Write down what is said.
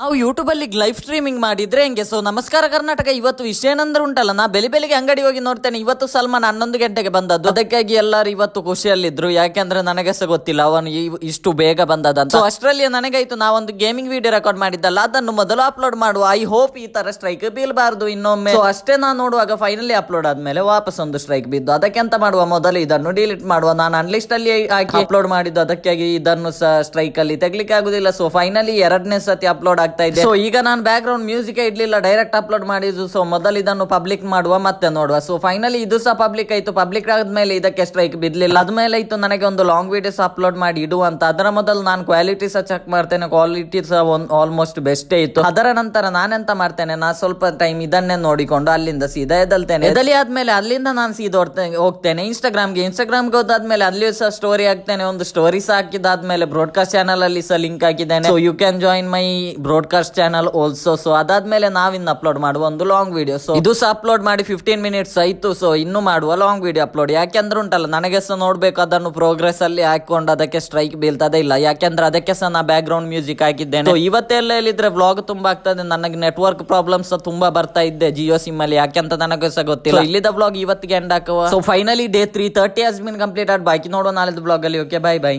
ನಾವು ಯೂಟ್ಯೂಬ್ ಅಲ್ಲಿ live streaming ಮಾಡಿದ್ರೆ ಹೆಂಗೆ. ಸೊ ನಮಸ್ಕಾರ ಕರ್ನಾಟಕ. ಇವತ್ತು ವಿಷಯನಂದ್ರೆ ಉಂಟಲ್ಲ, ನಾ ಬೆಳಿಗ್ಗೆ ಅಂಗಡಿ ಹೋಗಿ ನೋಡ್ತೇನೆ, ಇವತ್ತು ಸಲ್ಮಾನ್ 11 ಗಂಟೆಗೆ ಬಂದದ್ದು. ಅದಕ್ಕಾಗಿ ಎಲ್ಲರೂ ಇವತ್ತು ಖುಷಿಯಲ್ಲಿದ್ರು, ಯಾಕೆಂದ್ರೆ ನನಗೆ ಸಹ ಗೊತ್ತಿಲ್ಲ ಅವನು ಇಷ್ಟು ಬೇಗ ಬಂದದಂತ. ಸೊ ಅಷ್ಟರಲ್ಲಿ ನನಗಾಯ್ತು, ನಾವೊಂದು ಗೇಮಿಂಗ್ ವಿಡಿಯೋ ರೆಕಾರ್ಡ್ ಮಾಡಿದ್ದಲ್ಲ, ಅದನ್ನು ಮೊದಲು ಅಪ್ಲೋಡ್ ಮಾಡುವ. ಐ ಹೋಪ್ ಈ ತರ ಸ್ಟ್ರೈಕ್ ಬೀಳಬಾರ್ದು ಇನ್ನೊಮ್ಮೆ. ಸೊ ಅಷ್ಟೇ ನಾನು ನೋಡುವಾಗ ಫೈನಲಿ ಅಪ್ಲೋಡ್ ಆದ್ಮೇಲೆ ವಾಪಸ್ ಒಂದು ಸ್ಟ್ರೈಕ್ ಬಿದ್ದು. ಅದಕ್ಕೆಂತ ಮಾಡುವ, ಮೊದಲು ಇದನ್ನು ಡಿಲೀಟ್ ಮಾಡುವ. ನಾನು ಅನ್ಲಿಸ್ಟ್ ಅಲ್ಲಿ ಹಾಕಿ ಅಪ್ಲೋಡ್ ಮಾಡಿದ್ದು, ಅದಕ್ಕಾಗಿ ಇದನ್ನು ಸಹ ಸ್ಟ್ರೈಕ್ ಅಲ್ಲಿ ತೆಗ್ಲಿಕ್ಕೆ ಆಗುದಿಲ್ಲ. ಸೊ ಫೈನಲಿ 2ನೇ ಸತಿ ಅಪ್ಲೋಡ್ ಆಗ್ತಾ ಇದೆ. ಸೊ ಈಗ ನಾನು ಬ್ಯಾಕ್ ಗ್ರೌಂಡ್ ಮ್ಯೂಸಿಕ್ ಇಡ್ಲಿಲ್ಲ, ಡೈರೆಕ್ಟ್ ಅಪ್ಲೋಡ್ ಮಾಡಿದ್ದು. ಸೊ ಮೊದಲು ಇದನ್ನು ಪಬ್ಲಿಕ್ ಮಾಡುವ, ಮತ್ತೆ ನೋಡುವ. ಸೊ ಫೈನಲಿ ಇದು ಸಹ ಪಬ್ಲಿಕ್ ಆಯ್ತು. ಪಬ್ಲಿಕ್ ಆದ್ಮೇಲೆ ಇದಕ್ಕೆ ಸ್ಟ್ರೈಕ್ ಬಿಡ್ಲಿಲ್ಲ. ಅದ್ಮೇಲೆ ಇತ್ತು ನನಗೆ ಒಂದು ಲಾಂಗ್ ವಿಡಿಯೋಸ್ ಅಪ್ಲೋಡ್ ಮಾಡಿ ಇಡುವ ಅಂತ. ಅದರ ಮೊದಲು ನಾನು ಕ್ವಾಲಿಟಿ ಸಹ ಚೆಕ್ ಮಾಡ್ತೇನೆ. ಕ್ವಾಲಿಟಿ ಸಹ ಆಲ್ಮೋಸ್ಟ್ ಬೆಸ್ಟ್ ಇತ್ತು. ಅದರ ನಂತರ ನಾನೆಂತ ಮಾಡ್ತೇನೆ, ನಾ ಸ್ವಲ್ಪ ಟೈಮ್ ಇದನ್ನೇ ನೋಡಿಕೊಂಡು ಅಲ್ಲಿಂದ ಸೀದಾ ಎದಲ್ತೇನೆ. ಎದಲಿ ಆದ್ಮೇಲೆ ಅಲ್ಲಿಂದ ನಾನು ಸೀದಾ ಹೋಗ್ತೇನೆ ಇನ್ಸ್ಟಾಗ್ರಾಮ್ಗೆ ಹೋದಾದ್ಮೇಲೆ ಅಲ್ಲಿಯೂ ಸಹ ಸ್ಟೋರಿ ಹಾಕ್ತೇನೆ. ಒಂದು ಸ್ಟೋರಿ ಸಹ ಹಾಕಿದಾದ್ಮೇಲೆ ಬ್ರಾಡ್ಕಾಸ್ಟ್ ಚಾನಲ್ ಅಲ್ಲಿ ಸಹ ಲಿಂಕ್ ಹಾಕಿದ್ದೇನೆ. So you can join my broadcast channel also. So ಅದಾದ್ಮೇಲೆ ನಾವಿನ್ನು ಅಪ್ಲೋಡ್ ಮಾಡುವ ಒಂದು ಲಾಂಗ್ ವಿಡಿಯೋ. ಸೊ ಇದು ಸಹ ಅಪ್ಲೋಡ್ ಮಾಡಿ 15 ಮಿನಿಟ್ಸ್ ಆಯ್ತು. ಸೊ ಇನ್ನು ಮಾಡುವ ಲಾಂಗ್ ವಿಡಿಯೋ ಅಪ್ಲೋಡ್. ಯಾಕೆಂದ್ರೆ ಉಂಟಲ್ಲ, ನನಗೆ ಸಹ ನೋಡ್ಬೇಕು ಅದನ್ನು ಪ್ರೋಗ್ರೆಸ್ ಅಲ್ಲಿ ಹಾಕೊಂಡು ಅದಕ್ಕೆ ಸ್ಟ್ರೈಕ್ ಬೀಳ್ತದೆ ಇಲ್ಲ. ಯಾಕೆಂದ್ರೆ ಅದಕ್ಕೆ ಸಹ ನಾ ಬ್ಯಾಕ್ ಗ್ರೌಂಡ್ ಮ್ಯೂಸಿಕ್ ಹಾಕಿದ್ದೇನೆ. ಸೊ ಇವತ್ತೆಲ್ಲ ಹೇಳಿದ್ರೆ ವ್ಲಾಗ್ ತುಂಬಾ ಆಗ್ತದೆ. ನನಗೆ ನೆಟ್ವರ್ಕ್ ಪ್ರಾಬ್ಲಮ್ಸ್ ತುಂಬಾ ಬರ್ತಾ ಇದ್ದೆ ಜಿಯೋ ಸಿಮ್ ಅಲ್ಲಿ, ಯಾಕೆಂತ ನನಗೆ ಸಹ ಗೊತ್ತಿಲ್ಲ. ಇಲ್ಲಿದ್ದ ವ್ಲಾಗ್ ಇವತ್ತಿಗೆ ಎಂಡ್ ಹಾಕುವ. So finally day 330 has been completed. ಬಾಕಿ ನೋಡುವ ನಾಳೆದ ವ್ಲಾಗ್ ಅಲ್ಲಿ. Okay, bye bye.